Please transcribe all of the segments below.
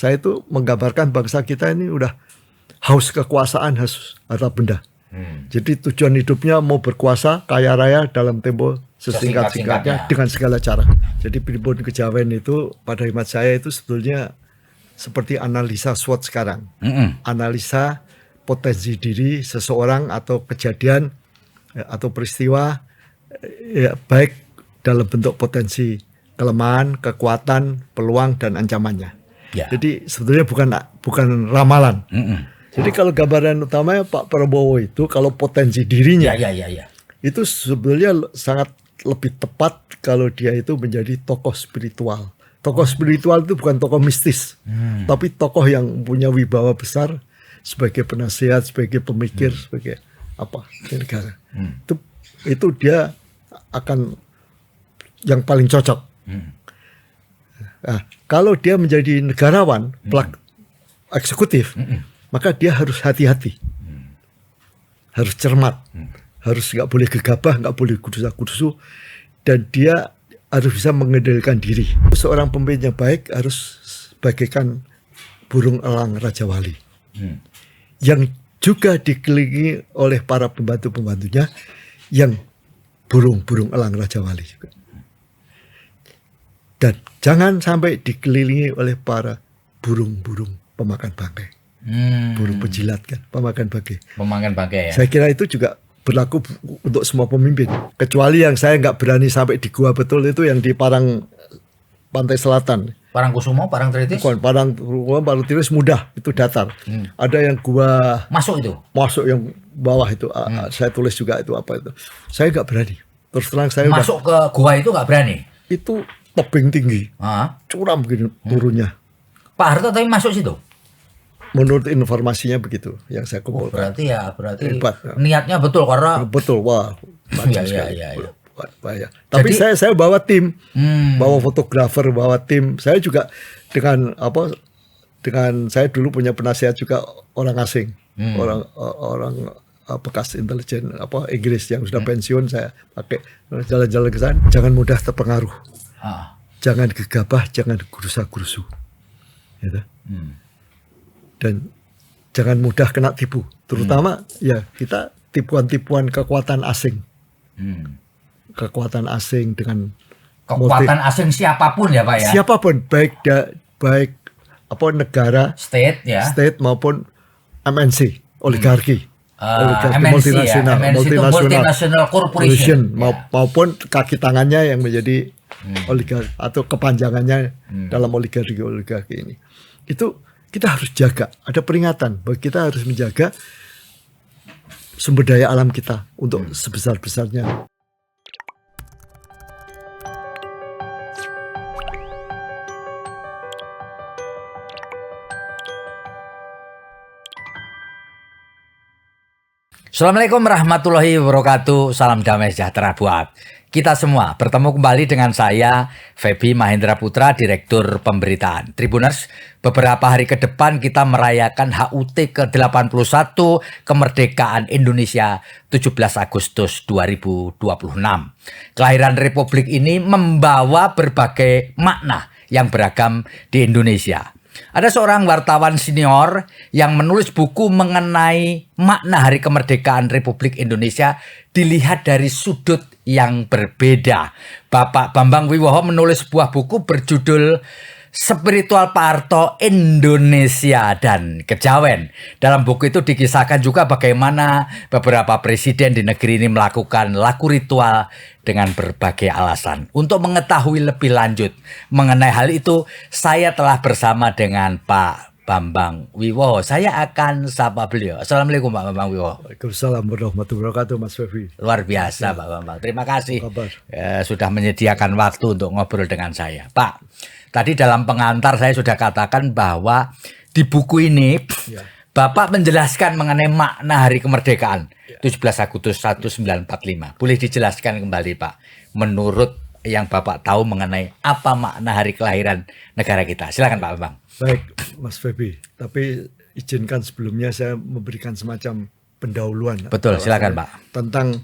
saya itu menggambarkan bangsa kita ini udah haus kekuasaan, haus harta benda. Jadi tujuan hidupnya mau berkuasa, kaya raya dalam tempo sesingkat-singkatnya dengan segala cara. Jadi Primbon Kejawen itu pada hemat saya itu sebetulnya seperti analisa SWOT sekarang. Analisa potensi diri seseorang atau kejadian atau peristiwa, ya, baik dalam bentuk potensi kelemahan, kekuatan, peluang dan ancamannya. Ya. Jadi sebetulnya bukan ramalan. Jadi kalau gambaran utamanya Pak Prabowo itu kalau potensi dirinya, itu sebetulnya sangat lebih tepat kalau dia itu menjadi tokoh spiritual. Tokoh spiritual itu bukan tokoh mistis, tapi tokoh yang punya wibawa besar sebagai penasihat, sebagai pemikir, sebagai apa di negara. Itu dia akan yang paling cocok. Nah, kalau dia menjadi negarawan, eksekutif, maka dia harus hati-hati, harus cermat, harus nggak boleh gegabah, nggak boleh kudusa-kudusu, dan dia harus bisa mengendalikan diri. Seorang pemimpin yang baik harus bagaikan burung elang Raja Wali, yang juga dikelilingi oleh para pembantu-pembantunya yang burung-burung elang Raja Wali juga. Dan jangan sampai dikelilingi oleh para burung-burung pemakan bangkai. Burung pejilat kan, pemakan bangkai ya. Saya kira itu juga berlaku untuk semua pemimpin. Kecuali yang saya nggak berani sampai di gua betul itu yang di Parang Pantai Selatan. Parangkusumo, Parangtritis? Bukan, Parangtritis mudah, itu datar. Ada yang gua masuk itu? Masuk yang bawah itu, saya tulis juga itu apa itu. Saya nggak berani. Terus terang saya masuk ke gua itu nggak berani? Itu tebing tinggi, curam begini turunnya. Pak Harto tapi masuk situ? Menurut informasinya begitu yang saya kumpulkan. Berarti hebat, niatnya betul karena betul, wah iya. Tapi jadi, saya bawa tim, bawa fotografer, bawa tim. Saya juga dengan saya dulu punya penasihat juga orang asing, orang bekas intelijen Inggris yang sudah pensiun, saya pakai jalan-jalan ke sana. Jangan mudah terpengaruh, jangan gegabah, jangan gerusa-gerusu, gitu. Dan jangan mudah kena tipu, terutama ya kita tipuan-tipuan kekuatan asing, kekuatan asing dengan kekuatan asing siapapun ya Pak ya, siapapun baik negara, state maupun MNC, oligarki, multinational corporation maupun kaki tangannya yang menjadi oligarki atau kepanjangannya dalam oligarki ini. Itu kita harus jaga, ada peringatan bahwa kita harus menjaga sumber daya alam kita untuk sebesar-besarnya. Assalamualaikum warahmatullahi wabarakatuh. Salam damai sejahtera buat kita semua. Bertemu kembali dengan saya, Feby Mahendra Putra, Direktur Pemberitaan Tribuners. Beberapa hari ke depan kita merayakan HUT ke-81 kemerdekaan Indonesia 17 Agustus 2026. Kelahiran Republik ini membawa berbagai makna yang beragam di Indonesia. Ada seorang wartawan senior yang menulis buku mengenai makna Hari Kemerdekaan Republik Indonesia dilihat dari sudut yang berbeda. Bapak Bambang Wiwoho menulis sebuah buku berjudul Spiritual Pak Harto, Indonesia dan Kejawen. Dalam buku itu dikisahkan juga bagaimana beberapa presiden di negeri ini melakukan laku ritual dengan berbagai alasan. Untuk mengetahui lebih lanjut mengenai hal itu, saya telah bersama dengan Pak Bambang Wiwoho. Saya akan sapa beliau. Assalamualaikum Pak Bambang Wiwoho. Waalaikumsalam warahmatullahi wabarakatuh Mas Febi. Luar biasa Pak Bambang. Terima kasih sudah menyediakan waktu untuk ngobrol dengan saya. Pak, tadi dalam pengantar saya sudah katakan bahwa di buku ini Bapak menjelaskan mengenai makna Hari Kemerdekaan 17 Agustus 1945. Boleh dijelaskan kembali Pak, menurut yang Bapak tahu mengenai apa makna hari kelahiran negara kita. Silakan Pak Bambang. Baik Mas Febi, tapi izinkan sebelumnya saya memberikan semacam pendahuluan. Betul, silakan Pak. Tentang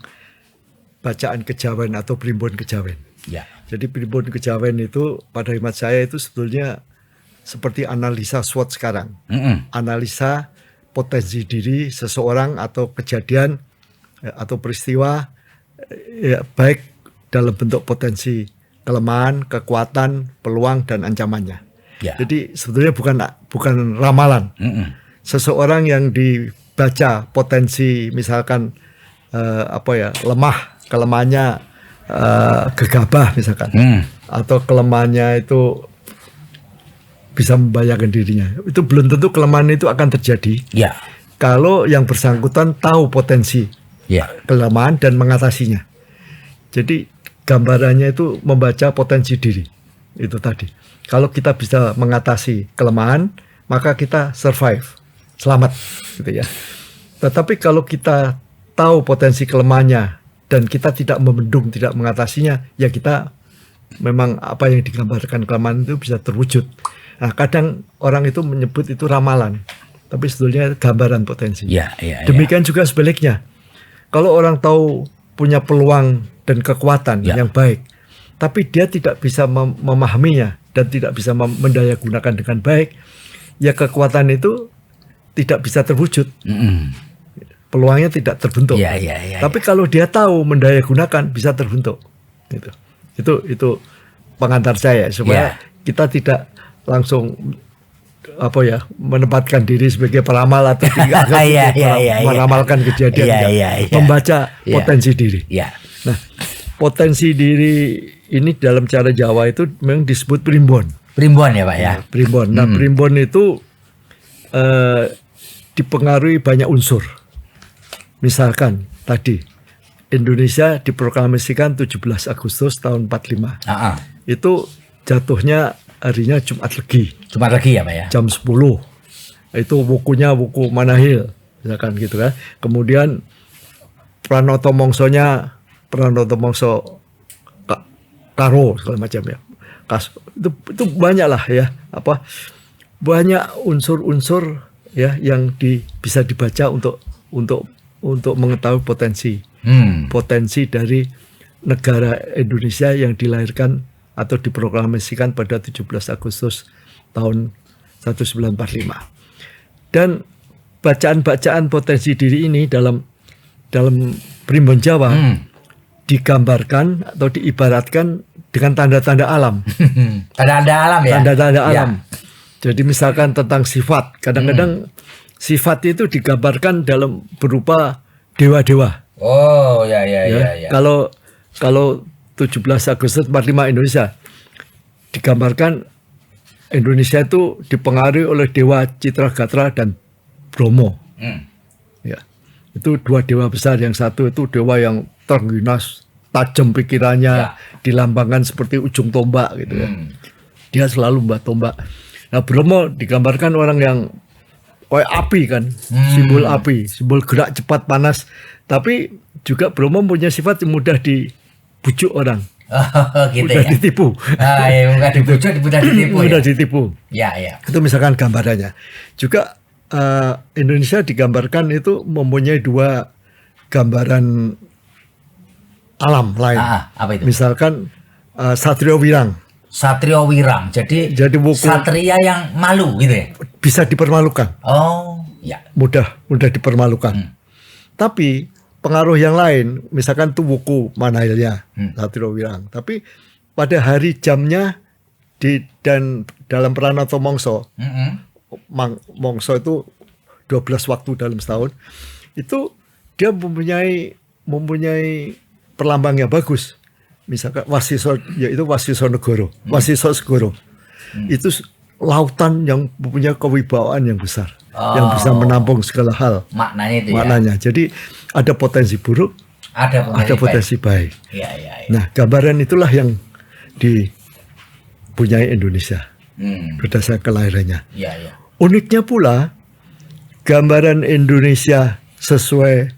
bacaan Kejawen atau Primbon Kejawen. Ya. Jadi Primbon Kejawen itu pada hemat saya itu sebetulnya seperti analisa SWOT sekarang. Mm-mm. Analisa potensi diri seseorang atau kejadian atau peristiwa, baik dalam bentuk potensi kelemahan, kekuatan, peluang dan ancamannya. Ya. Jadi sebetulnya bukan ramalan. Mm-mm. Seseorang yang dibaca potensi misalkan lemah, kelemahannya gegabah misalkan, atau kelemahannya itu bisa membahayakan dirinya. Itu belum tentu kelemahan itu akan terjadi. Ya. Kalau yang bersangkutan tahu potensi kelemahan dan mengatasinya. Jadi gambarannya itu membaca potensi diri. Itu tadi. Kalau kita bisa mengatasi kelemahan, maka kita survive, selamat gitu ya. Tetapi kalau kita tahu potensi kelemahannya dan kita tidak membendung, tidak mengatasinya, ya kita memang apa yang digambarkan kelemahan itu bisa terwujud. Nah, kadang orang itu menyebut itu ramalan, tapi sebetulnya gambaran potensi. Demikian juga sebaliknya. Kalau orang tahu punya peluang dan kekuatan yang baik, tapi dia tidak bisa memahaminya dan tidak bisa mendayagunakan dengan baik, ya kekuatan itu tidak bisa terwujud. Peluangnya tidak terbentuk. Tapi kalau dia tahu mendayagunakan, bisa terbentuk. Itu pengantar saya supaya kita tidak langsung menempatkan diri sebagai peramal atau tidak meramalkan kejadian, membaca potensi diri. Nah, potensi diri ini dalam cara Jawa itu memang disebut primbon. Primbon ya Pak ya. Primbon. Nah, primbon itu dipengaruhi banyak unsur. Misalkan tadi Indonesia diproklamasikan 17 Agustus tahun 45. Itu jatuhnya harinya Jumat Legi. Jumat Legi ya Pak ya. Jam 10. Itu wuku Manahil, misalkan gitu kan. Kemudian Pranoto Mongso Karo segala macam ya. Itu banyak lah ya, banyak unsur-unsur ya yang bisa dibaca untuk mengetahui potensi dari negara Indonesia yang dilahirkan atau diproklamasikan pada 17 Agustus tahun 1945. Dan bacaan-bacaan potensi diri ini dalam primbon Jawa digambarkan atau diibaratkan dengan tanda-tanda alam. Tanda-tanda alam ya? Tanda-tanda alam. Jadi misalkan tentang sifat, kadang-kadang sifat itu digambarkan dalam berupa dewa-dewa. Oh ya. Kalau 17 Agustus 45 Indonesia digambarkan, Indonesia itu dipengaruhi oleh dewa Citragatra dan Bromo. Ya, itu dua dewa besar. Yang satu itu dewa yang terginas, tajam pikirannya, dilambangkan seperti ujung tombak gitu ya. Dia selalu membawa tombak. Nah, Bromo digambarkan orang yang kayak api kan, simbol api, simbol gerak cepat panas. Tapi juga Bromo punya sifat yang mudah dibujuk orang. Gitu mudah ya. ditipu. Mudah dibujuk, mudah ditipu. Mudah ditipu. Ya. Itu misalkan gambarannya. Juga Indonesia digambarkan itu mempunyai dua gambaran alam lain. Apa itu? Misalkan Satrio Wirang. Satrio Wirang. Jadi buku satria yang malu gitu ya. Bisa dipermalukan. Oh, ya. Mudah dipermalukan. Tapi pengaruh yang lain, misalkan tuh wuku Manahilnya, Satrio Wirang. Tapi pada hari jamnya dan dalam Pranoto Mongso, Mongso itu 12 waktu dalam setahun, itu dia mempunyai perlambang yang bagus. Misalkan Wasiso, yaitu Wasiso Negoro, Wasiso Segoro. Itu lautan yang mempunyai kewibawaan yang besar, yang bisa menampung segala hal. Maknanya. Jadi ada potensi buruk, ada potensi baik. Ya. Nah, gambaran itulah yang dipunyai Indonesia berdasarkan kelahirannya. Ya. Uniknya pula, gambaran Indonesia sesuai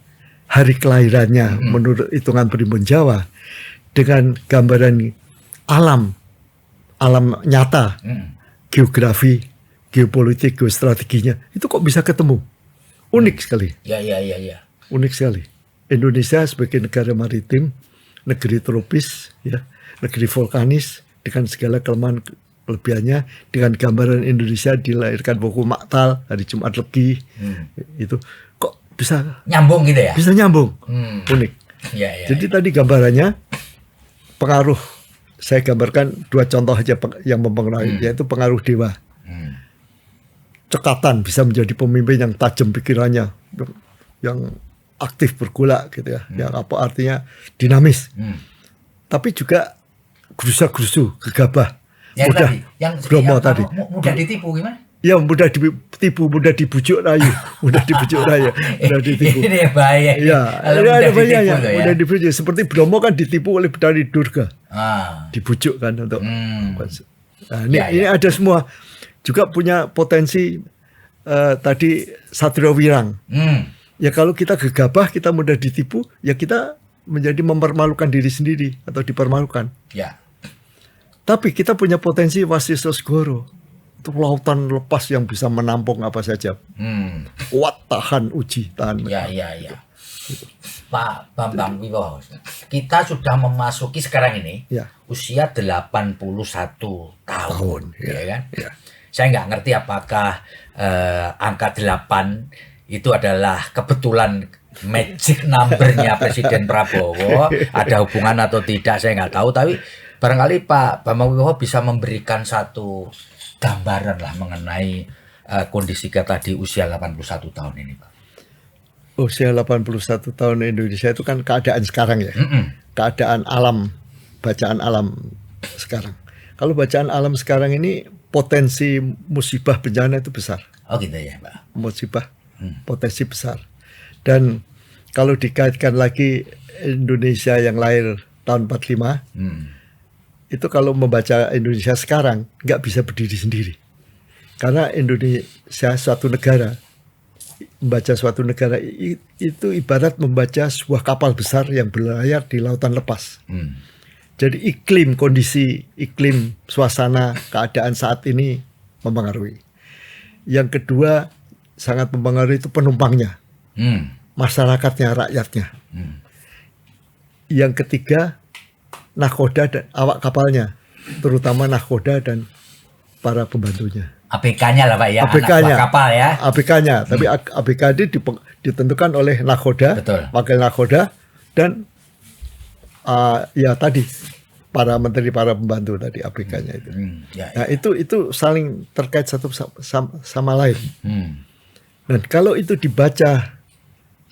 hari kelahirannya menurut hitungan primbon Jawa dengan gambaran alam nyata, geografi, geopolitik, geostrateginya, itu kok bisa ketemu. Unik sekali. Ya. Unik sekali. Indonesia sebagai negara maritim, negeri tropis, ya, negeri vulkanis dengan segala kelemahan kelebihannya dengan gambaran Indonesia dilahirkan buku Maktal hari Jumat Legi. Itu kok bisa Nyambung gitu ya? bisa nyambung. Unik. Ya, Jadi tadi gambarannya pengaruh, saya gambarkan 2 contoh aja yang mempengaruhi, yaitu pengaruh dewa. Cekatan bisa menjadi pemimpin yang tajam pikirannya, yang aktif bergolak gitu ya, yang apa artinya dinamis. Tapi juga gerusa-gerusu, gegabah. Yang Mudah, tadi, yang Bromo yang tadi. mudah ditipu gimana? Ya mudah ditipu, mudah dibujuk rayu, mudah dibujuk rayu, mudah ditipu. Ini bahaya. Ya, Kalau ini mudah ada ditipu bahayanya, tuh ya. mudah dibujuk. Seperti Bromo kan ditipu oleh Betari Durga, dibujuk kan untuk. Nah, ini ada semua. Juga punya potensi tadi Satrio Wirang. Ya kalau kita gegabah, kita mudah ditipu, ya kita menjadi mempermalukan diri sendiri atau dipermalukan. Ya. Tapi kita punya potensi Wasisto Segoro. Itu lautan lepas yang bisa menampung apa saja. Kuat, tahan, uji, tahan. Ya. Pak Bambang Wibowo, kita sudah memasuki sekarang ini usia 81 tahun. Ya kan? Ya. Saya nggak ngerti apakah angka 8 itu adalah kebetulan magic number-nya Presiden Prabowo, ada hubungan atau tidak saya nggak tahu, tapi barangkali Pak Bambang Wibowo bisa memberikan satu gambaran lah mengenai kondisi kita di usia 81 tahun ini, Pak. Usia 81 tahun Indonesia itu kan keadaan sekarang ya. Keadaan alam, bacaan alam sekarang. Kalau bacaan alam sekarang ini potensi musibah bencana itu besar. Oh gitu ya, Pak. Musibah, potensi besar. Dan kalau dikaitkan lagi Indonesia yang lahir tahun 45, itu kalau membaca Indonesia sekarang nggak bisa berdiri sendiri. Karena Indonesia suatu negara, membaca suatu negara itu ibarat membaca sebuah kapal besar yang berlayar di lautan lepas. Jadi iklim, kondisi iklim, suasana, keadaan saat ini mempengaruhi. Yang kedua sangat mempengaruhi itu penumpangnya, masyarakatnya, rakyatnya. Yang ketiga nahkoda dan awak kapalnya, terutama nahkoda dan para pembantunya. ABK-nya lah Pak ya, ABK-nya, anak kapal ya. ABK-nya, tapi ABK ini ditentukan oleh nahkoda, wakil nahkoda, dan ya tadi para menteri, para pembantu tadi ABK-nya itu. Nah itu saling terkait satu sama lain. Dan kalau itu dibaca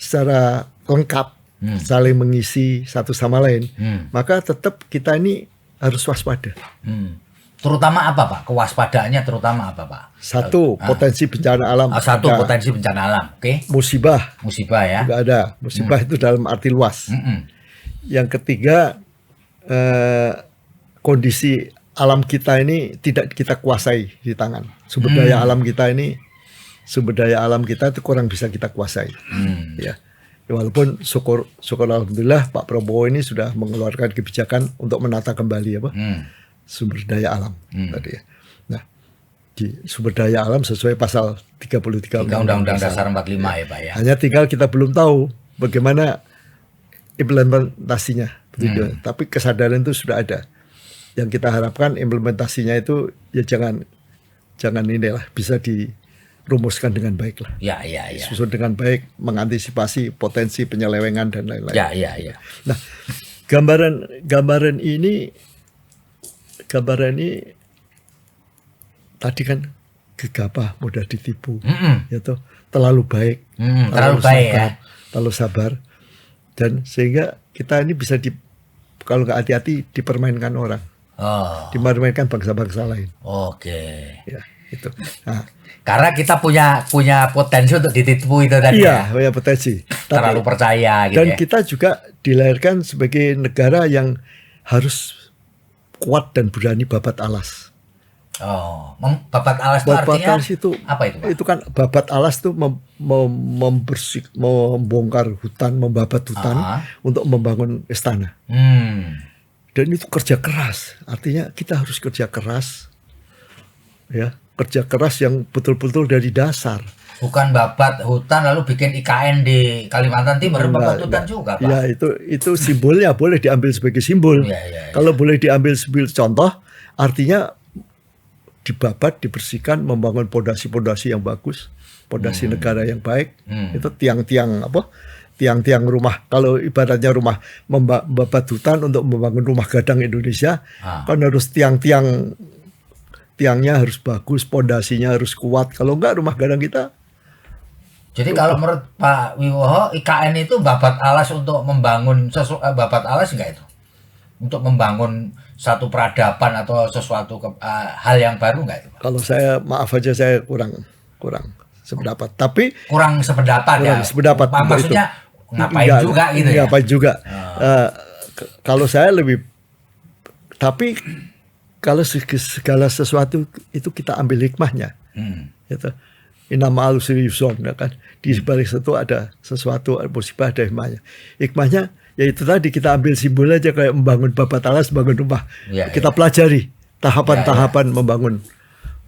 secara lengkap, saling mengisi satu sama lain, maka tetap kita ini harus waspada. Terutama apa Pak? Kewaspadaannya terutama apa Pak? Satu, potensi bencana alam. Satu, potensi bencana alam. Oke. Musibah. Musibah ya. Juga ada. Musibah itu dalam arti luas. Yang ketiga, kondisi alam kita ini tidak kita kuasai di tangan. Sumber daya alam kita ini, sumber daya alam kita itu kurang bisa kita kuasai. Ya. Walaupun syukur alhamdulillah Pak Prabowo ini sudah mengeluarkan kebijakan untuk menata kembali apa sumber daya alam tadi ya. Nah, di sumber daya alam sesuai pasal 33 Undang-Undang Dasar 45 ya Pak ya. Hanya tinggal kita belum tahu bagaimana implementasinya. Tapi kesadaran itu sudah ada. Yang kita harapkan implementasinya itu ya jangan inilah, bisa dirumuskan dengan baik lah. Ya. Susun dengan baik, mengantisipasi potensi penyelewengan dan lain-lain. Ya. Nah, gambaran ini tadi kan gegabah, mudah ditipu, yaitu terlalu baik, terlalu sabar, dan sehingga kita ini bisa kalau nggak hati-hati dipermainkan orang, dipermainkan bangsa-bangsa lain. Oke. Ya, itu. Nah, karena kita punya potensi untuk ditipu itu tadi. Iya, punya potensi. Terlalu percaya gitu. Dan ya. kita juga dilahirkan sebagai negara yang harus kuat dan berani babat alas. Babat alas itu artinya apa itu Pak? Itu kan babat alas itu membongkar hutan, membabat hutan untuk membangun istana. Dan itu kerja keras. Artinya kita harus kerja keras, ya, kerja keras yang betul-betul dari dasar. Bukan babat hutan lalu bikin IKN di Kalimantan Timur, babat hutan juga Pak. Ya itu simbolnya boleh diambil sebagai simbol. Kalau boleh diambil sebagai contoh, artinya dibabat, dibersihkan, membangun pondasi-pondasi yang bagus, pondasi negara yang baik. Itu tiang-tiang tiang-tiang rumah. Kalau ibaratnya rumah membabat hutan untuk membangun rumah gadang Indonesia, kan harus tiangnya harus bagus, pondasinya harus kuat. Kalau enggak rumah gadang kita. Jadi kalau menurut Pak Wiwoho, IKN itu babat alas untuk membangun babat alas enggak itu? Untuk membangun satu peradaban atau sesuatu hal yang baru enggak itu? Kalau saya maaf aja saya kurang sependapat. Tapi kurang sependapat ya. Sependapat maksudnya itu. Ngapain juga gitu ya? Ngapain juga. Kalau saya lebih, tapi kalau segala sesuatu itu kita ambil hikmahnya. Gitu. Inama al-usri yusron, ya kan? Di balik itu ada sesuatu, musibah, ada hikmahnya. Hikmahnya yaitu tadi kita ambil simbol aja kayak membangun babat alas, membangun rumah. Kita pelajari tahapan-tahapan membangun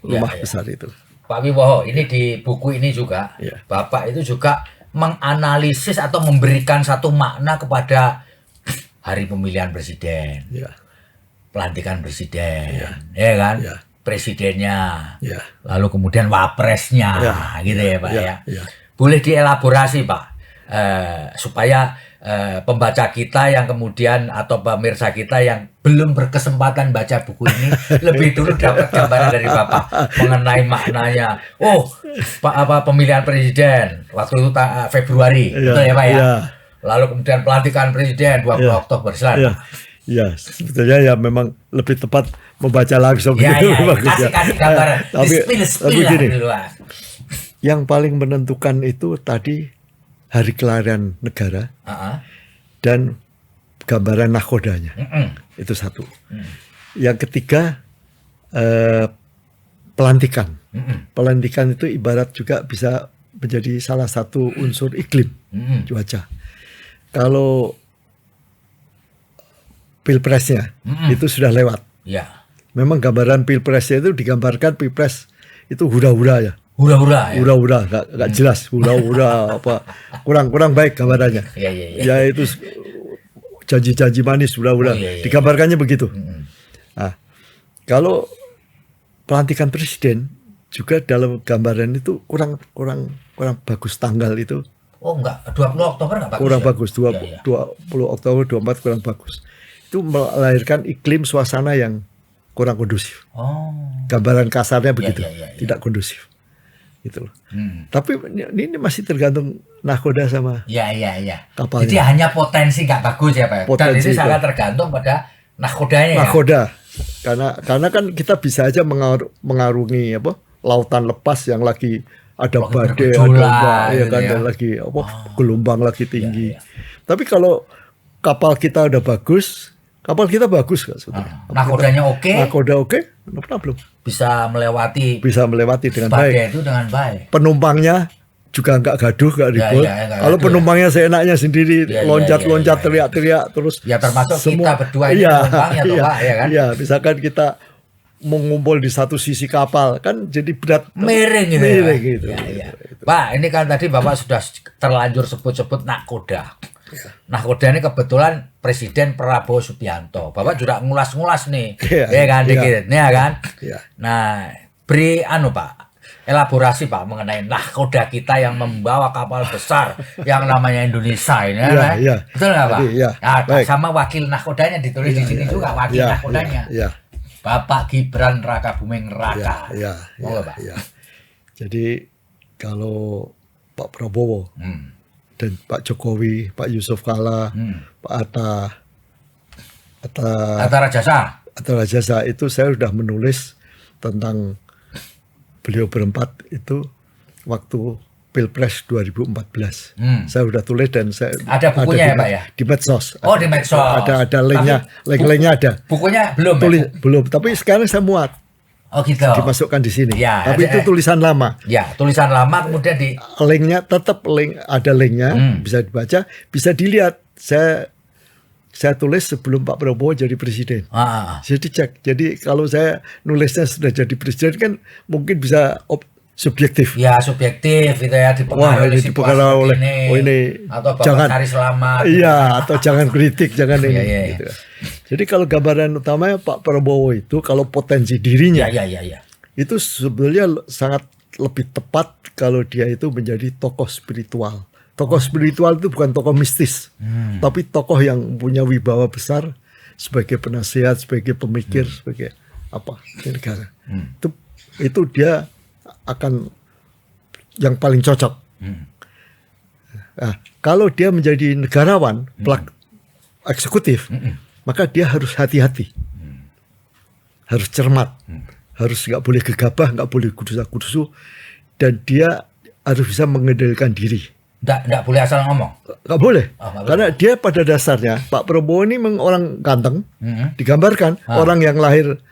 rumah besar itu. Pak Wiwoho, ini di buku ini juga, Bapak itu juga menganalisis atau memberikan satu makna kepada hari pemilihan presiden, pelantikan presiden, ya kan, presidennya, lalu kemudian wapresnya, gitu ya Pak ya. Boleh dielaborasi Pak, supaya pembaca kita yang kemudian atau pemirsa kita yang belum berkesempatan baca buku ini lebih dulu dapat gambaran dari Bapak mengenai maknanya. Oh, pemilihan presiden waktu itu Februari, betul ya Pak ya. Lalu kemudian pelantikan presiden 20 Oktober silakan. Ya, sebetulnya ya memang lebih tepat membaca langsung. Kasih gambaran. Tapi gini, yang paling menentukan itu tadi hari kelahiran negara dan gambaran nahkodanya. Itu satu. Yang ketiga pelantikan. Pelantikan itu ibarat juga bisa menjadi salah satu unsur iklim, cuaca. Kalau pilpresnya itu sudah lewat. Memang gambaran pilpresnya itu digambarkan pilpres itu hura-hura ya. Hura-hura nggak jelas, hura-hura apa kurang baik gambarannya. Ya itu janji-janji manis, hura-hura. Digambarkannya begitu. Nah, kalau pelantikan presiden juga dalam gambaran itu kurang bagus tanggal itu. Oh enggak, 20 Oktober enggak bagus. Kurang bagus, 20 Oktober 24 kurang bagus. Itu melahirkan iklim suasana yang kurang kondusif. Gambaran kasarnya begitu, tidak kondusif. Gitu loh. Tapi ini masih tergantung nahkoda sama kapalnya. Jadi hanya potensi nggak bagus ya Pak. Dan itu sangat tergantung pada nahkodanya. Nahkoda. Karena kan kita bisa aja mengarungi lautan lepas yang lagi ada badai, dan lagi gelombang lagi tinggi. Tapi kalau kapal kita udah bagus, kapal kita bagus kok sebetulnya. Nahkodanya oke. Nahkoda oke, no problem. Bisa melewati dengan baik. Itu dengan baik. Penumpangnya juga nggak gaduh, nggak ribut. Kalau penumpangnya seenaknya sendiri, loncat-loncat, teriak-teriak, terus termasuk semua, kita berdua ini penumpangnya, Pak, ya kan? Iya, misalkan kita mengumpul di satu sisi kapal, kan jadi berat. Miring gitu. Pak, ini kan tadi Bapak sudah terlanjur sebut-sebut nahkoda. Nahkoda ini kebetulan Presiden Prabowo Subianto. Bapak juga ngulas-ngulas nih, dikit, nih kan. Nah, beri Pak, elaborasi Pak mengenai nahkoda kita yang membawa kapal besar yang namanya Indonesia ini, betul nggak Pak? Nah, sama wakil nahkodanya ditulis di sini juga wakil nahkodanya. Bapak Gibran Rakabuming Raka. Pak. Jadi kalau Pak Prabowo dan Pak Jokowi, Pak Yusuf Kala, Pak Atta Rajasa itu saya sudah menulis tentang beliau berempat itu waktu Pilpres 2014. Saya sudah tulis dan saya ada bukunya Pak ya? Di medsos. Di medsos. Ada linknya ada. Bukunya belum. Belum, tapi sekarang saya muat. Gitu. Dimasukkan di sini. Tapi itu tulisan lama. Tulisan lama kemudian di linknya tetap ada linknya, bisa dibaca, bisa dilihat. Saya tulis sebelum Pak Prabowo jadi presiden. Jadi cek. Jadi kalau saya nulisnya sudah jadi presiden kan mungkin bisa subjektif. Subjektif gitu ya, dipengaruhi oleh ini atau Bapak jangan cari selamat. Atau jangan kritik, jangan ini gitu. Jadi kalau gambaran utamanya Pak Prabowo itu kalau potensi dirinya itu sebetulnya sangat lebih tepat kalau dia itu menjadi tokoh spiritual. Tokoh spiritual itu bukan tokoh mistis, tapi tokoh yang punya wibawa besar sebagai penasihat, sebagai pemikir, sebagai apa di negara. Itu dia akan yang paling cocok. Nah, kalau dia menjadi negarawan, eksekutif, maka dia harus hati-hati, harus cermat, harus nggak boleh gegabah, nggak boleh kudusa-kudusu, dan dia harus bisa mengendalikan diri. Nggak boleh asal ngomong. Nggak boleh, nggak karena dia pada dasarnya Pak Prabowo ini memang orang ganteng, digambarkan orang yang lahir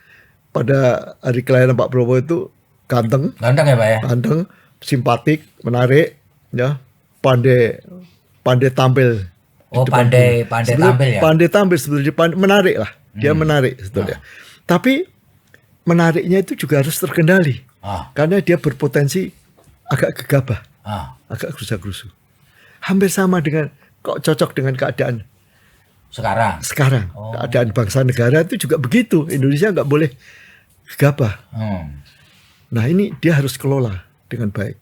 pada hari kelahiran Pak Prabowo itu ganteng ya Pak ya. Ganteng, simpatik, menarik, ya, pandai tampil. Oh, pandai tampil ya. Pandai tampil sebetulnya, menarik lah. Dia menarik sebetulnya. Tapi menariknya itu juga harus terkendali. Karena dia berpotensi agak gegabah, agak gerusa-gerusu. Hampir sama dengan, kok cocok dengan keadaan sekarang. Keadaan bangsa negara itu juga begitu. Indonesia nggak boleh gegabah. Nah, ini dia harus kelola dengan baik.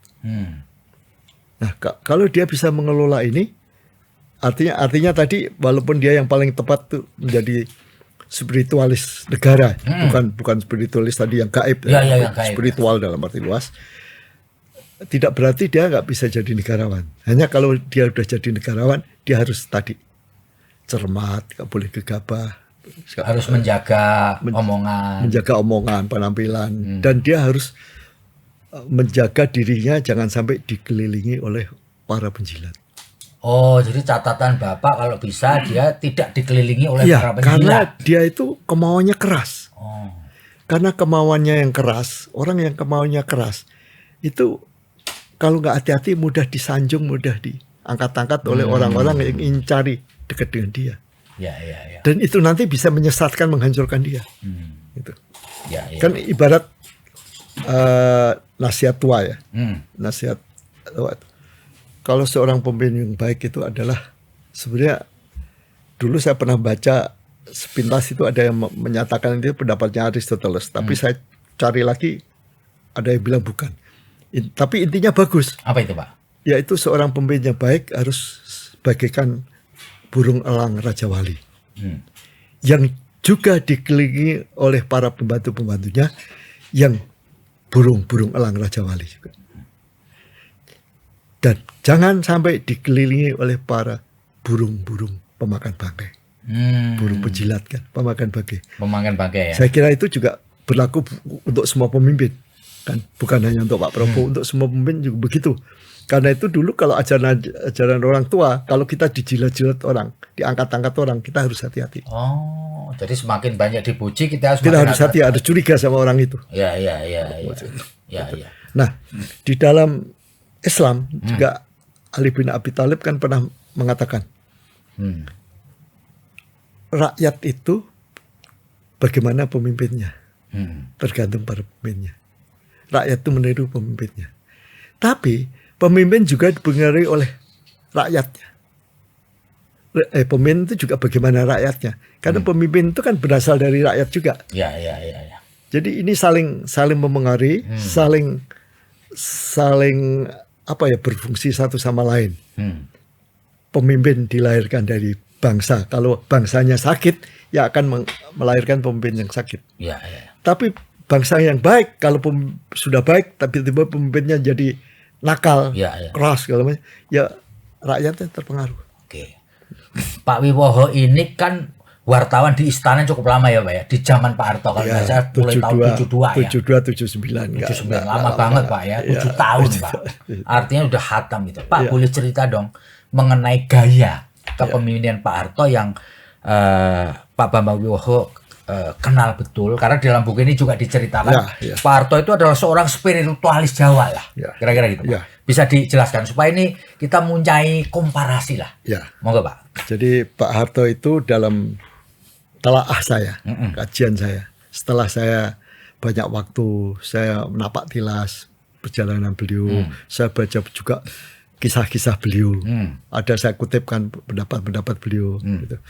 Nah, kalau dia bisa mengelola ini, artinya tadi walaupun dia yang paling tepat tuh menjadi spiritualis negara, bukan spiritualis tadi yang gaib, yang gaib. Spiritual dalam arti luas. Tidak berarti dia nggak bisa jadi negarawan. Hanya kalau dia udah jadi negarawan, dia harus tadi cermat, nggak boleh gegabah, harus menjaga omongan, penampilan, dan dia harus menjaga dirinya jangan sampai dikelilingi oleh para penjilat. Oh, jadi catatan Bapak kalau bisa dia tidak dikelilingi oleh para penjilat. Karena dia itu kemauannya keras. Karena kemauannya yang keras, orang yang kemauannya keras itu kalau nggak hati-hati mudah disanjung, mudah diangkat-angkat oleh orang-orang yang ingin cari dekat dengan dia. Ya. Dan itu nanti bisa menyesatkan, menghancurkan dia. Gitu. Ya. Kan ibarat nasihat tua ya. Nasihat tua. Kalau seorang pemimpin yang baik itu adalah, sebenarnya dulu saya pernah baca sepintas itu ada yang menyatakan itu pendapatnya Aristoteles. Tapi saya cari lagi, ada yang bilang bukan. Tapi intinya bagus. Apa itu, Pak? Yaitu seorang pemimpin yang baik harus bagaikan burung elang Raja Wali. Yang juga dikelilingi oleh para pembantu-pembantunya yang burung elang Raja Wali juga. Dan jangan sampai dikelilingi oleh para burung-burung pemakan bangkai. Burung penjilat kan, pemakan bangkai. Ya. Saya kira itu juga berlaku untuk semua pemimpin. Kan, bukan hanya untuk Pak Prabowo, untuk semua pemimpin juga begitu. Karena itu dulu kalau ajaran orang tua, kalau kita dijilat-jilat orang, diangkat-angkat orang, kita harus hati-hati. Oh, jadi semakin banyak dipuji kita harus hati-hati, ada curiga sama orang itu. Ya. Nah, di dalam Islam juga Ali bin Abi Thalib kan pernah mengatakan, rakyat itu bagaimana pemimpinnya, tergantung pada pemimpinnya. Rakyat itu meniru pemimpinnya. Tapi pemimpin juga dipengaruhi oleh rakyatnya. Pemimpin itu juga bagaimana rakyatnya. Karena pemimpin itu kan berasal dari rakyat juga. Ya. Jadi ini saling mempengaruhi, saling berfungsi satu sama lain. Pemimpin dilahirkan dari bangsa. Kalau bangsanya sakit, ya akan melahirkan pemimpin yang sakit. Ya. Tapi bangsa yang baik, kalau sudah baik, tapi tiba-tiba pemimpinnya jadi nakal, keras, segala macam, ya rakyatnya terpengaruh. Oke. Pak Wiwoho ini kan wartawan di istana cukup lama ya Pak ya, di zaman Pak Harto kalau nggak salah mulai tahun 72 ya. 79 lama banget Pak ya, 7 tahun Pak. Artinya udah hatam itu. Pak boleh cerita dong mengenai gaya kepemimpinan Pak Harto yang Pak Bambang Wiwoho kenal betul, karena dalam buku ini juga diceritakan Pak Harto itu adalah seorang spiritualis Jawa lah, kira-kira gitu Pak. Bisa dijelaskan supaya ini kita mempunyai komparasi lah. Monggo Pak. Jadi Pak Harto itu dalam telaah saya, kajian saya, setelah saya banyak waktu, saya menapak tilas perjalanan beliau, saya baca juga kisah-kisah beliau, ada saya kutipkan pendapat-pendapat beliau, gitu.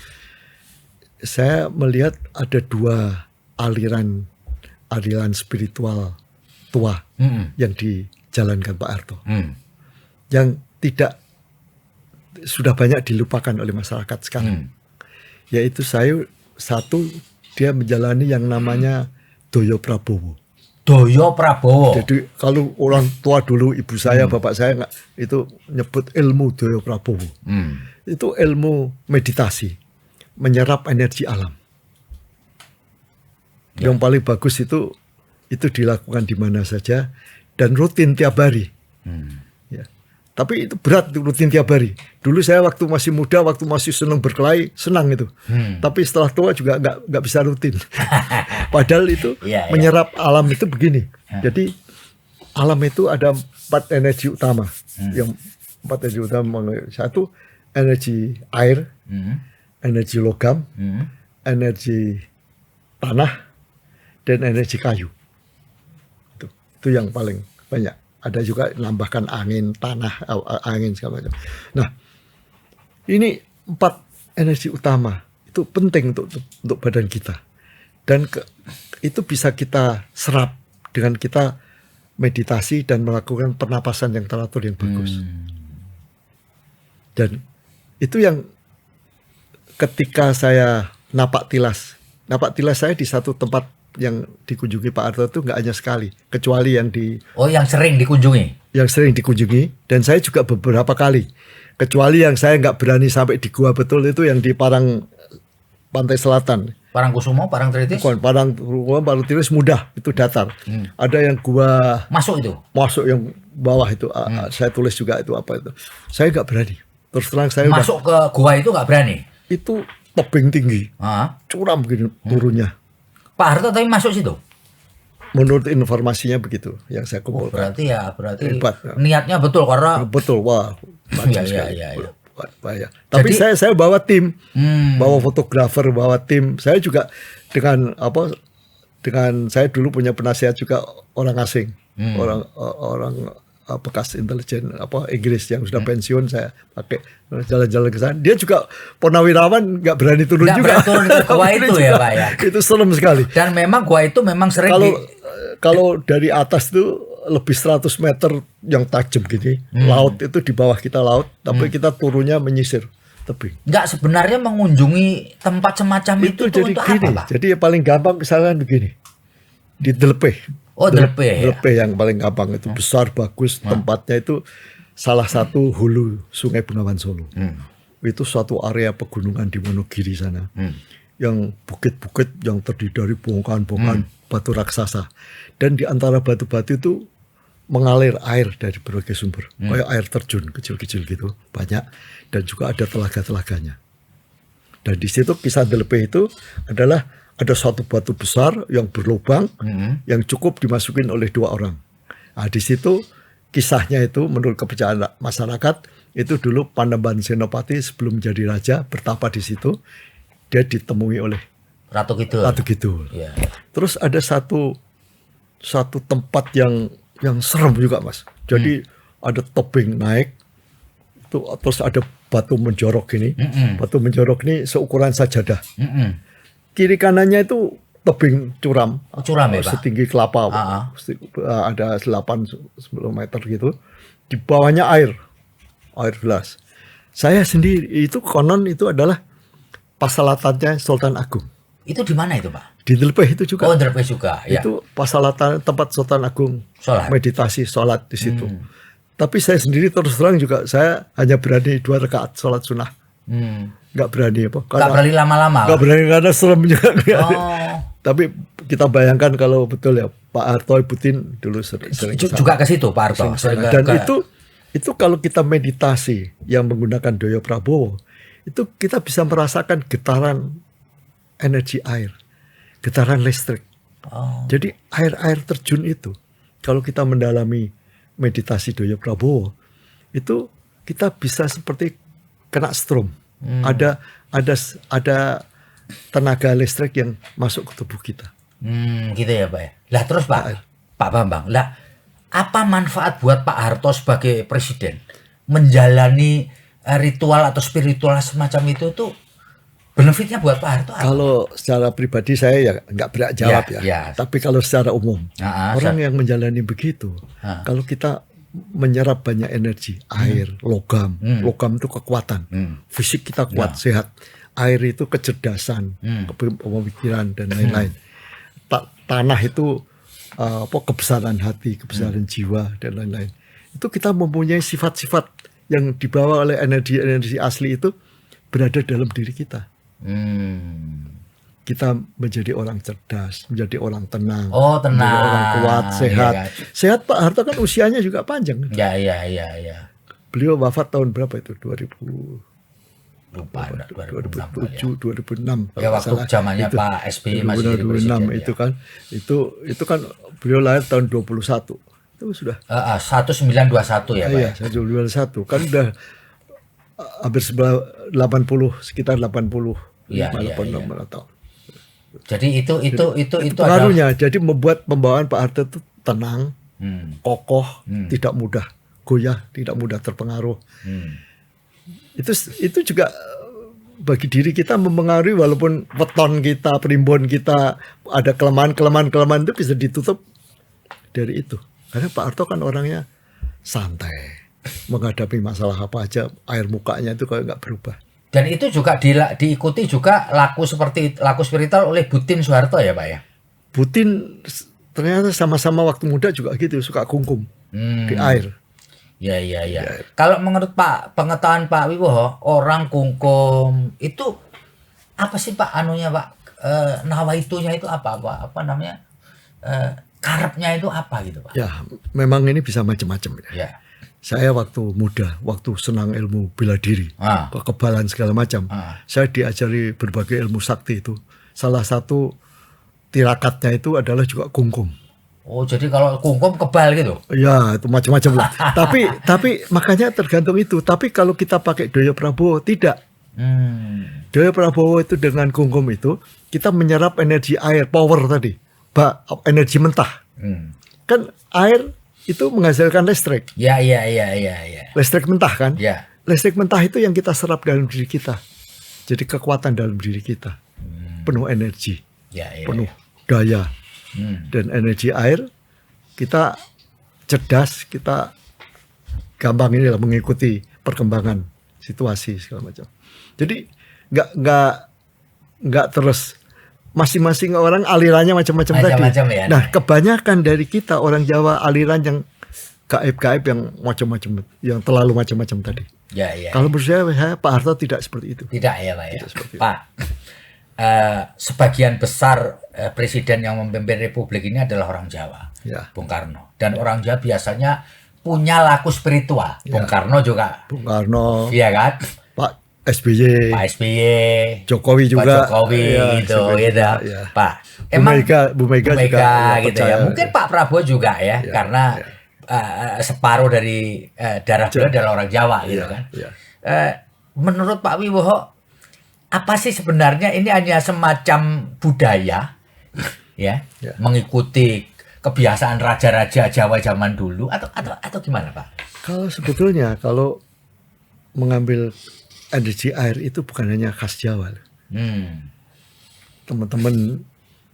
Saya melihat ada dua aliran spiritual tua yang dijalankan Pak Harto. Yang tidak sudah banyak dilupakan oleh masyarakat sekarang. Yaitu satu, dia menjalani yang namanya Doyo Prabowo. Doyo Prabowo. Jadi kalau orang tua dulu, ibu saya, bapak saya nggak itu nyebut ilmu Doyo Prabowo. Itu ilmu meditasi, menyerap energi alam. Yang paling bagus itu dilakukan di mana saja dan rutin tiap hari. Ya. Tapi itu berat rutin tiap hari. Dulu saya waktu masih muda, waktu masih senang berkelahi, senang itu. Tapi setelah tua juga nggak bisa rutin. Padahal itu menyerap alam itu begini. Jadi alam itu ada 4 energi utama. Yang 4 energi utama, satu energi air, energi logam, energi tanah, dan energi kayu. Itu yang paling banyak. Ada juga nambahkan angin, tanah, angin segala macam. Nah, ini 4 energi utama itu penting untuk badan kita. Dan itu bisa kita serap dengan kita meditasi dan melakukan pernapasan yang teratur yang bagus. Dan itu yang ketika saya napak tilas saya di satu tempat yang dikunjungi Pak Harto itu nggak hanya sekali, kecuali yang yang sering dikunjungi. Yang sering dikunjungi, dan saya juga beberapa kali. Kecuali yang saya nggak berani sampai di gua betul itu yang di Parang Pantai Selatan. Parangkusumo, Parangtritis? Bukan, Parangtritis mudah, itu datar. Ada yang gua masuk yang bawah itu, saya tulis juga itu apa itu. Saya nggak berani. Terus terang saya masuk ke gua itu nggak berani. Itu tebing tinggi, curam begini turunnya. Pak Harto tapi masuk situ? Menurut informasinya begitu yang saya kumpulkan. Berarti hebat, niatnya betul karena betul. Wah, iya. Bahaya. Tapi saya bawa tim, bawa fotografer, bawa tim. Saya juga dengan saya dulu punya penasihat juga orang asing, orang bekas intelijen Inggris yang sudah pensiun, saya pakai jalan-jalan ke sana. Dia juga purnawirawan, nggak berani turun juga. Turun ke gua itu ya Pak ya. Itu serem sekali. Dan memang gua itu memang sering kalau dari atas itu lebih 100 meter yang tajam gini, laut itu di bawah kita laut, tapi kita turunnya menyisir tebing. Nggak sebenarnya mengunjungi tempat semacam itu jadi untuk gini, apa Pak? Jadi yang paling gampang kesalahan begini, di Delepeh. Delepeh yang paling gampang itu besar, bagus, tempatnya itu salah satu hulu Sungai Bengawan Solo. Itu suatu area pegunungan di Wonogiri sana, yang bukit-bukit yang terdiri dari bongkahan-bongkahan batu raksasa, dan di antara batu-batu itu mengalir air dari berbagai sumber, kayak air terjun kecil-kecil gitu banyak, dan juga ada telaga-telaganya. Dan di situ kisah Delepeh itu adalah ada suatu batu besar yang berlubang yang cukup dimasukin oleh 2 orang. Nah, di situ kisahnya itu menurut kepercayaan masyarakat itu dulu Panembahan Senopati sebelum menjadi raja bertapa di situ. Dia ditemui oleh Ratu Kidul. Yeah. Terus ada satu tempat yang serem juga Mas. Jadi ada tebing naik itu, terus ada batu menjorok ini. Batu menjorok ini seukuran sajadah. Kiri kanannya itu tebing curam. Curam ya Pak? Setinggi kelapa. Ada 8-10 meter gitu. Di bawahnya air gelas. Saya sendiri itu konon itu adalah pasalatannya Sultan Agung. Itu di mana itu Pak? Di Delepeh itu juga. Delepeh juga. Ya. Itu pasalatan tempat Sultan Agung meditasi, sholat di situ. Tapi saya sendiri terus terang juga saya hanya berani 2 rakaat sholat sunnah. Nggak berani nggak berani lama-lama. Nggak berani karena serem juga. Tapi kita bayangkan kalau betul ya Pak Harto Putin dulu sering juga ke situ Pak Harto. Dan itu kalau kita meditasi yang menggunakan Doyo Prabowo, itu kita bisa merasakan getaran energi air, getaran listrik. Jadi air terjun itu kalau kita mendalami meditasi Doyo Prabowo, itu kita bisa seperti kena strom. Ada tenaga listrik yang masuk ke tubuh kita. Gitu ya Pak ya. Lah terus Pak Bambang, lah apa manfaat buat Pak Harto sebagai presiden menjalani ritual atau spiritual semacam itu tuh Benefitnya buat Pak Harto apa? Kalau secara pribadi saya ya nggak berhak jawab Ya, ya. ya. Tapi kalau secara umum, orang yang menjalani begitu, kalau kita menyerap banyak energi, air, logam itu kekuatan, fisik kita kuat, sehat. Air itu kecerdasan, pemikiran dan lain-lain. Tanah itu kebesaran hati, kebesaran jiwa dan lain-lain. Itu kita mempunyai sifat-sifat yang dibawa oleh energi-energi asli itu berada dalam diri kita. Kita menjadi orang cerdas, menjadi orang tenang, menjadi orang kuat, sehat. Iya, kan? Sehat Pak Harto kan usianya juga panjang. Ya. Beliau wafat tahun berapa itu? 2000 Lupa 2007, 2006. Ya waktu zamannya Pak SBY masih jadi presiden. Itu kan, itu kan beliau lahir tahun 21. Itu sudah 1921 ya Pak. Iya, 1921 kan udah hampir 80, sekitar 80. Iya. tahun. Jadi itu pengaruhnya. Jadi membuat pembawaan Pak Harto itu tenang, kokoh, tidak mudah goyah, tidak mudah terpengaruh. Itu juga bagi diri kita mempengaruhi, walaupun weton kita, primbon kita ada kelemahan itu bisa ditutup dari itu. Karena Pak Harto kan orangnya santai, menghadapi masalah apa aja, air mukanya itu kayak nggak berubah. Dan itu juga diikuti juga laku spiritual oleh Butin Soeharto ya Pak ya? Butin ternyata sama-sama waktu muda juga gitu, suka kungkum di air. Ya. Kalau menurut pengetahuan Pak Wibowo, orang kungkum itu apa sih Pak anunya Pak? Nawaitunya itu apa namanya? Karepnya itu apa gitu Pak? Ya, memang ini bisa macam-macam ya. Saya waktu muda, waktu senang ilmu bela diri, kekebalan segala macam, saya diajari berbagai ilmu sakti itu. Salah satu tirakatnya itu adalah juga kungkum. Oh, jadi kalau kungkum kebal gitu? Ya, itu macam-macam lah. tapi makanya tergantung itu. Tapi kalau kita pakai Doyo Prabowo, tidak. Doyo Prabowo itu dengan kungkum itu, kita menyerap energi air, power tadi. Energi mentah. Kan air itu menghasilkan listrik. Ya. Listrik mentah kan? Ya. Listrik mentah itu yang kita serap dalam diri kita. Jadi kekuatan dalam diri kita. Penuh energi. Penuh daya. Dan energi air, kita cerdas, kita gampang inilah mengikuti perkembangan situasi segala macam. Jadi nggak terus masing-masing orang alirannya macam-macam tadi. Ya, nah, kebanyakan dari kita orang Jawa aliran yang gaib-gaib yang macam-macam, yang terlalu macam-macam tadi. Ya. Kalau menurut saya Pak Harto tidak seperti itu. Tidak ya Pak ya. Pak, sebagian besar presiden yang memimpin Republik ini adalah orang Jawa, Bung Karno. Dan orang Jawa biasanya punya laku spiritual. Bung Karno juga. Bung Karno. Iya kan? Pak SBY, Jokowi juga, gitu. Pak. Emang Bu Mega juga gitu ya. Mungkin Pak Prabowo juga ya, karena separuh dari darah beliau adalah orang Jawa gitu kan. Menurut Pak Wibowo, apa sih sebenarnya ini hanya semacam budaya mengikuti kebiasaan raja-raja Jawa zaman dulu atau gimana Pak? Kalau sebetulnya kalau mengambil energi air itu bukan hanya khas Jawa. Teman-teman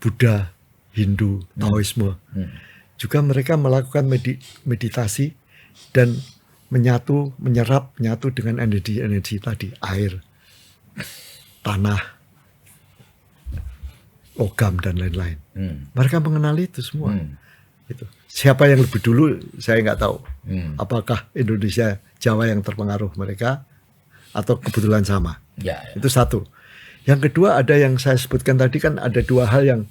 Buddha, Hindu, Taoisme juga mereka melakukan meditasi dan menyerap dengan energi tadi, air, tanah, logam dan lain-lain. Mereka mengenali itu semua. Gitu. Siapa yang lebih dulu saya nggak tahu. Apakah Indonesia Jawa yang terpengaruh mereka atau kebetulan sama? Itu satu. Yang kedua ada yang saya sebutkan tadi kan ada dua hal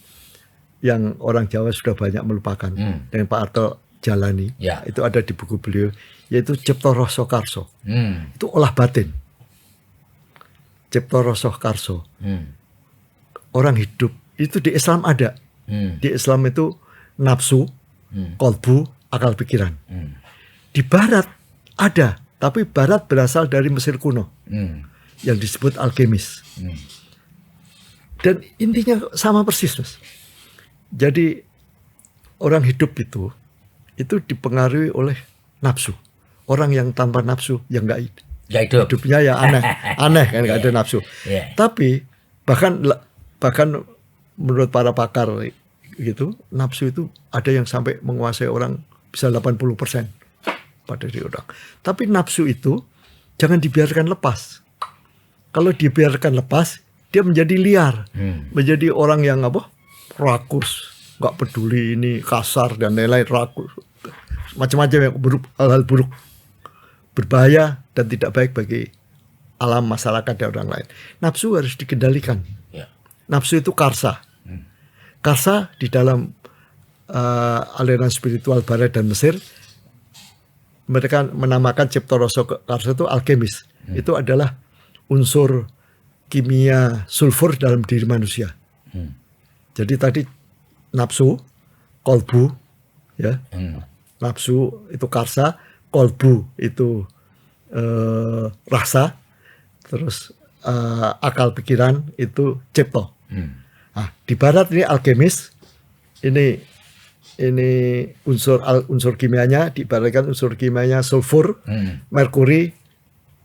yang orang Jawa sudah banyak melupakan dan Pak Harto jalani. Itu ada di buku beliau, yaitu Cipto Rasa Karso. Itu olah batin. Cipto Rasa Karso. Orang hidup itu di Islam ada. Di Islam itu nafsu, kolbu, akal pikiran. Di Barat ada, tapi Barat berasal dari Mesir kuno yang disebut alkemis. Dan intinya sama persis, Mas. Jadi orang hidup itu dipengaruhi oleh nafsu. Orang yang tanpa nafsu yang nggak hidup. Hidupnya ya aneh kan, nggak ada nafsu. Tapi Bahkan menurut para pakar gitu, nafsu itu ada yang sampai menguasai orang bisa 80% pada diri orang. Tapi nafsu itu jangan dibiarkan lepas. Kalau dibiarkan lepas, dia menjadi liar, menjadi orang yang rakus, nggak peduli ini kasar dan lain-lain, rakus, macam-macam yang buruk, hal-hal buruk, berbahaya dan tidak baik bagi alam masyarakat dan orang lain. Nafsu harus dikendalikan. Nafsu itu karsa. Karsa di dalam aliran spiritual Barat dan Mesir, mereka menamakan cipta rasa karsa itu alkemis. Itu adalah unsur kimia sulfur dalam diri manusia. Jadi tadi nafsu, kolbu, ya, nafsu itu karsa, kolbu itu rasa, terus akal pikiran itu cipta. Nah, di Barat ini alkemis, ini unsur kimianya, diibaratkan unsur kimianya sulfur, merkuri,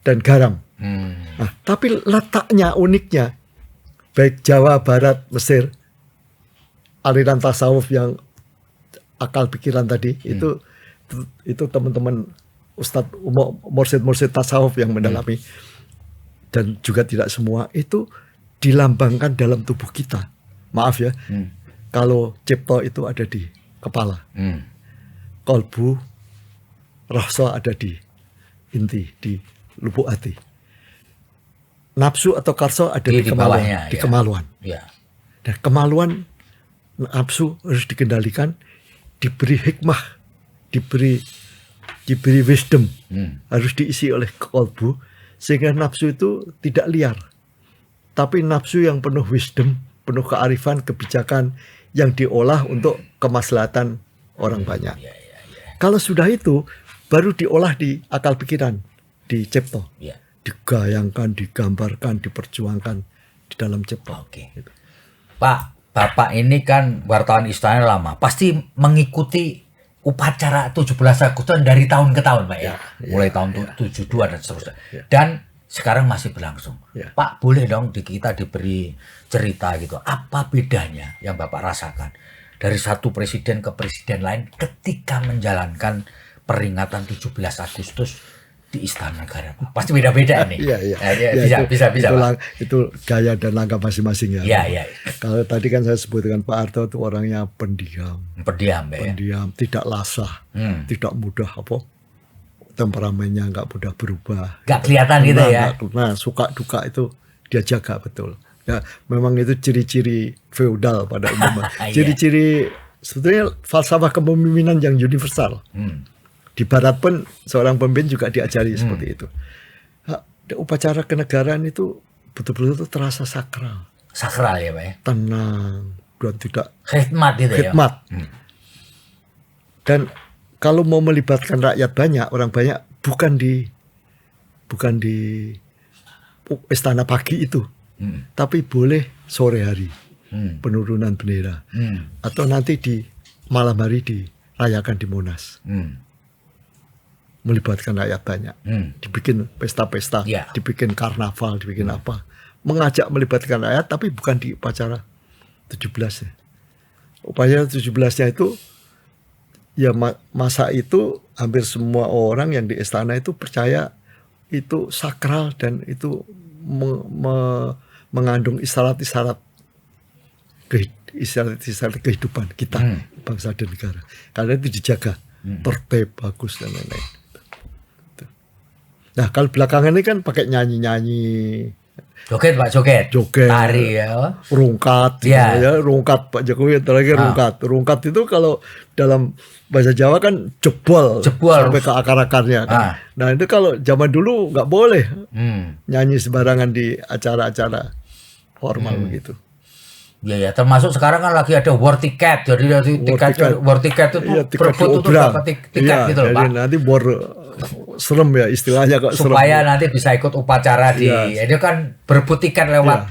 dan garam. Nah, tapi letaknya, uniknya, baik Jawa, Barat, Mesir, aliran tasawuf yang akal pikiran tadi, itu teman-teman Ustadz mursyid tasawuf yang mendalami, dan juga tidak semua itu dilambangkan dalam tubuh kita. Maaf ya, kalau cipta itu ada di kepala, kolbu, rasa ada di inti, di lubuk hati. Nafsu atau karsa ada di kemaluan, bawahnya, di kemaluan. Ya. Dan kemaluan nafsu harus dikendalikan, diberi hikmah, diberi wisdom, harus diisi oleh kolbu sehingga nafsu itu tidak liar. Tapi nafsu yang penuh wisdom, penuh kearifan, kebijakan yang diolah untuk kemaslahatan orang banyak. Kalau sudah itu, baru diolah di akal pikiran, di cipta. Digayangkan, digambarkan, diperjuangkan di dalam cipta. Gitu. Pak, Bapak ini kan wartawan istana lama, pasti mengikuti upacara 17 Agustus dari tahun ke tahun, Pak ya. Mulai tahun 72 dan seterusnya. Dan sekarang masih berlangsung. Pak, boleh dong kita diberi cerita gitu, apa bedanya yang Bapak rasakan dari satu presiden ke presiden lain ketika menjalankan peringatan 17 Agustus di Istana Negara? Pasti beda-beda nih. Bisa. Itu gaya dan langkah masing-masing ya. Kalau tadi kan saya sebutkan Pak Harto itu orangnya pendiam, tidak lasah, tidak mudah temperamennya nggak mudah berubah. Nggak kelihatan gitu ya. Nah, suka duka itu dia jaga betul. Ya, memang itu ciri-ciri feodal pada umumnya. Ciri-ciri sebetulnya falsafah kepemimpinan yang universal. Di Barat pun seorang pemimpin juga diajari seperti itu. Upacara kenegaraan itu betul-betul terasa sakral. Sakral ya Pak ya? Tenang dan tidak khidmat gitu ya? Khidmat. Dan kalau mau melibatkan rakyat banyak, orang banyak, bukan di istana pagi itu, tapi boleh sore hari penurunan bendera, atau nanti di malam hari dirayakan di Monas, melibatkan rakyat banyak, dibikin pesta-pesta, dibikin karnaval, dibikin apa, mengajak melibatkan rakyat, tapi bukan di upacara 17-nya. Upacara 17-nya itu ya masa itu hampir semua orang yang di istana itu percaya itu sakral dan itu mengandung isyarat-isyarat kehidupan kita, bangsa dan negara. Karena itu dijaga, tertib, bagus dan lain-lain. Nah kalau belakangan ini kan pakai nyanyi-nyanyi. Joget Pak, joget, tari ya, rungkat, ya, rungkat Pak Jokowi terakhir rungkat itu kalau dalam bahasa Jawa kan jebol sampai ke akar-akarnya. Kan. Nah itu kalau zaman dulu nggak boleh nyanyi sembarangan di acara-acara formal begitu. Ya, termasuk sekarang kan lagi ada war ticket, jadi war ticket itu berebut itu dapat tiket gitu loh Pak. Nanti war serem ya istilahnya kok supaya serem. Nanti bisa ikut upacara di ini kan berebut tiket lewat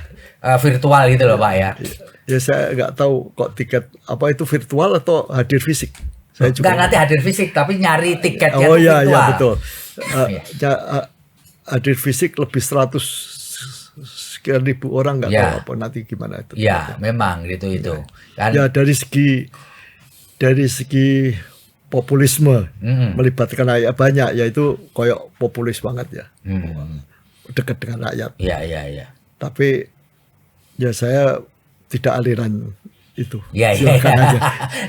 virtual gitu loh Pak ya. Ya saya nggak tahu kok tiket apa itu virtual atau hadir fisik. Saya juga nanti hadir fisik tapi nyari tiketnya virtual. Iya betul. Hadir fisik lebih 100 sekian ribu orang nggak Ya. tahu apa nanti gimana itu. Ya, memang gitu itu. Kan Ya dari segi populisme melibatkan rakyat banyak, yaitu koyok populis banget ya, dekat dengan rakyat. ya. Tapi ya saya tidak aliran itu. Ya. Silakan aja.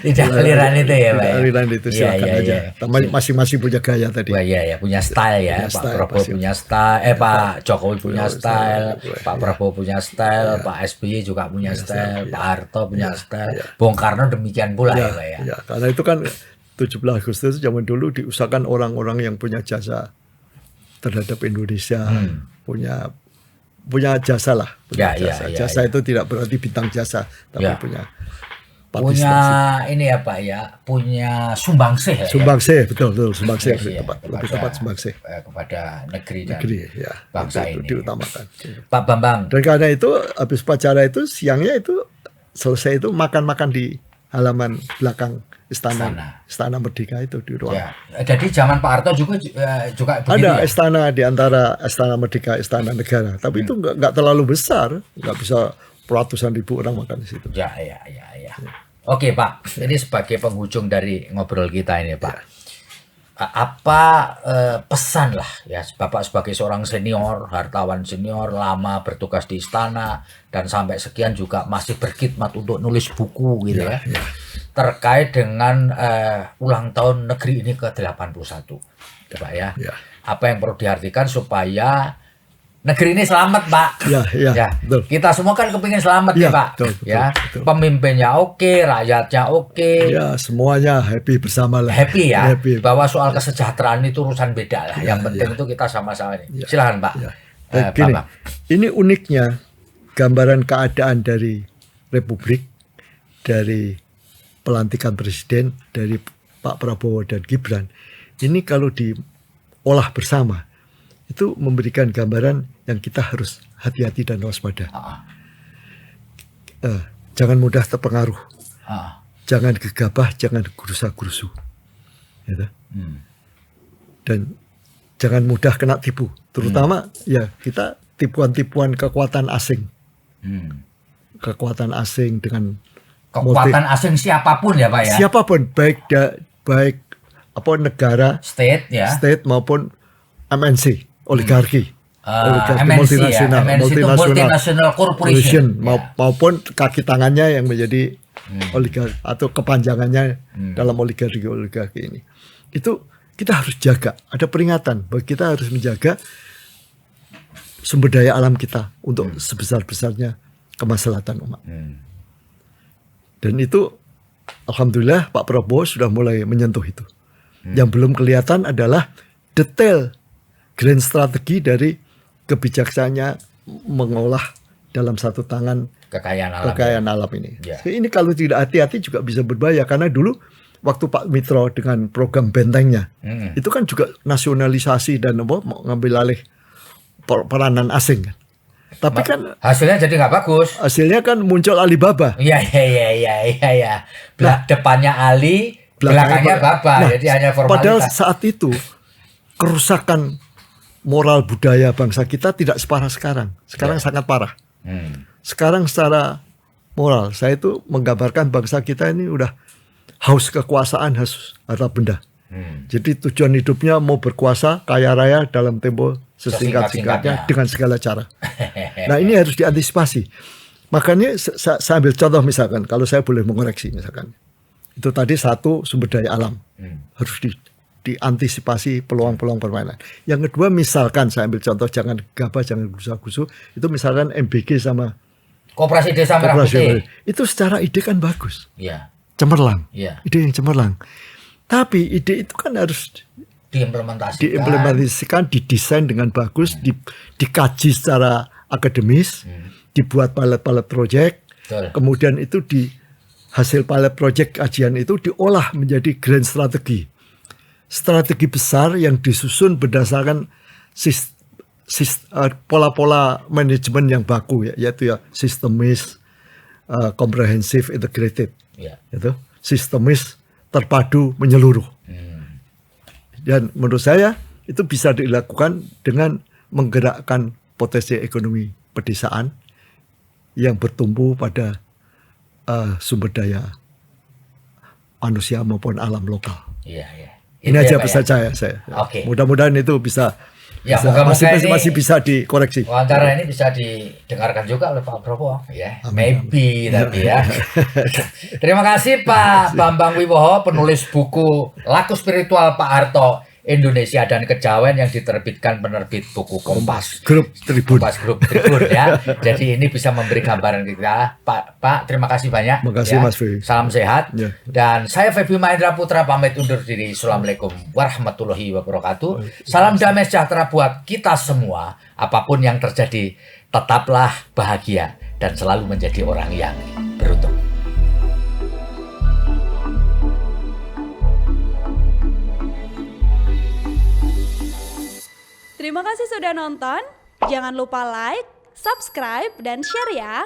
Tidak aliran itu ya, Pak. Tidak ya? aliran itu, silakan aja. Tapi masing-masing punya gaya tadi. Wah, iya ya, punya style ya. Punya Pak style, Prabowo pasti. punya style, Pak Jokowi punya style, style. Pak Prabowo punya style, Pak SBY juga punya style, Pak Harto punya style, Bung Karno demikian pula ya, Pak ya. Ya, karena itu kan 17 Agustus zaman dulu diusahakan orang-orang yang punya jasa terhadap Indonesia, punya jasa lah, Ya, jasa. ya, Jasa itu tidak berarti bintang jasa, tapi Ya. punya Punya partisipasi. ini ya Pak ya, punya sumbangsih ya. Sumbangsi, betul sumbangsih Iya, lebih tepat sumbangsih. Kepada negeri dan Negeri ya, bangsa itu ini. diutamakan. Pak Bambang. Dan karena itu habis upacara itu siangnya itu selesai itu makan-makan di halaman belakang istana Merdeka itu di ruang. Ya, jadi zaman Pak Harto juga begitu Ada ya? istana di antara istana Merdeka, istana negara, tapi itu nggak terlalu besar, nggak bisa ratusan ribu orang makan di situ. Ya. Oke Pak, ini sebagai penghujung dari ngobrol kita ini Pak. Apa pesan lah ya Bapak sebagai seorang senior, hartawan senior, lama bertugas di istana dan sampai sekian juga masih berkhidmat untuk nulis buku gitu ya. Terkait dengan ulang tahun negeri ini ke-81. Pak ya. Apa yang perlu diartikan supaya negeri ini selamat, Pak. Ya, betul. Kita semua kan kepingin selamat Ya, ya, Pak. betul, ya, betul. pemimpinnya oke, rakyatnya oke. Ya, semuanya happy bersama lah. Happy ya. Happy. Bahwa soal kesejahteraan itu urusan beda lah. Yang penting itu kita sama-sama ini. Silakan, Pak. Gini, Pak. ini uniknya gambaran keadaan dari Republik, dari pelantikan presiden, dari Pak Prabowo dan Gibran. Ini kalau diolah bersama, itu memberikan gambaran yang kita harus hati-hati dan waspada. Jangan mudah terpengaruh, jangan gegabah, jangan gerusa-gerusu, gitu. Dan jangan mudah kena tipu, terutama ya kita tipuan-tipuan kekuatan asing, kekuatan asing dengan Kekuatan asing siapapun ya, Pak ya. siapapun, baik apa negara, State ya. state maupun MNC, oligarki, MNC ya. MNC itu multinational corporation. maupun kaki tangannya yang menjadi oligarki atau kepanjangannya dalam oligarki ini. Itu kita harus jaga. Ada peringatan bahwa kita harus menjaga sumber daya alam kita untuk sebesar-besarnya kemaslahatan umat. Dan itu alhamdulillah Pak Prabowo sudah mulai menyentuh itu. Yang belum kelihatan adalah detail grand strategi dari kebijaksananya mengolah dalam satu tangan kekayaan alam ini. Ya. Ini kalau tidak hati-hati juga bisa berbahaya, karena dulu waktu Pak Mitro dengan program bentengnya itu kan juga nasionalisasi dan mengambil alih peranan asing kan. Tapi kan hasilnya jadi nggak bagus. Hasilnya kan muncul Alibaba. Iya. Depannya Ali, belakangnya Baba. Jadi hanya formalitas. Padahal saat itu kerusakan moral budaya bangsa kita tidak separah sekarang. Sekarang sangat parah. Sekarang secara moral, saya itu menggambarkan bangsa kita ini udah haus kekuasaan, haus harta benda. Jadi tujuan hidupnya mau berkuasa, kaya raya dalam tempo sesingkat-singkatnya dengan segala cara. Nah, ini harus diantisipasi. Makanya saya ambil contoh misalkan, kalau saya boleh mengoreksi misalkan. Itu tadi satu, sumber daya alam. Harus diantisipasi peluang-peluang permainan. Yang kedua misalkan saya ambil contoh, jangan gegabah, jangan gusa-gusu. Itu misalkan MBG sama Koperasi Desa Merah Putih. Itu secara ide kan bagus. Iya. Cemerlang. Iya. Ide yang cemerlang. Tapi ide itu kan harus diimplementasikan, didesain dengan bagus, dikaji secara akademis, dibuat pilot project, kemudian itu hasil pilot project kajian itu diolah menjadi grand strategi besar yang disusun berdasarkan pola-pola manajemen yang baku, yaitu ya sistemis, komprehensif, integrated, itu sistemis, terpadu, menyeluruh. Dan menurut saya itu bisa dilakukan dengan menggerakkan potensi ekonomi pedesaan yang bertumbuh pada sumber daya manusia maupun alam lokal. Iya, iya. Ini Itu aja ya, Pak, pesan ya? saya. Oke. Mudah-mudahan itu bisa, Ya, bisa moga-moga ini masih bisa dikoreksi. wawancara ini bisa didengarkan juga oleh Pak Prabowo, ya. Amin, Maybe tapi ya. Terima kasih Pak Bambang Wibowo, penulis buku Laku Spiritual Pak Harto, Indonesia dan Kejawen yang diterbitkan penerbit buku Kompas. Grup Tribun. Kompas Grup Tribun ya. Jadi ini bisa memberi gambaran kita. Pak, terima kasih banyak. Terima kasih, ya. Mas Feby. Salam sehat. Ya. Dan saya Feby Mahendra Putra pamit undur diri. Assalamualaikum warahmatullahi wabarakatuh. Salam damai sejahtera buat kita semua. Apapun yang terjadi, tetaplah bahagia dan selalu menjadi orang yang beruntung. Terima kasih sudah nonton. Jangan lupa like, subscribe, dan share ya.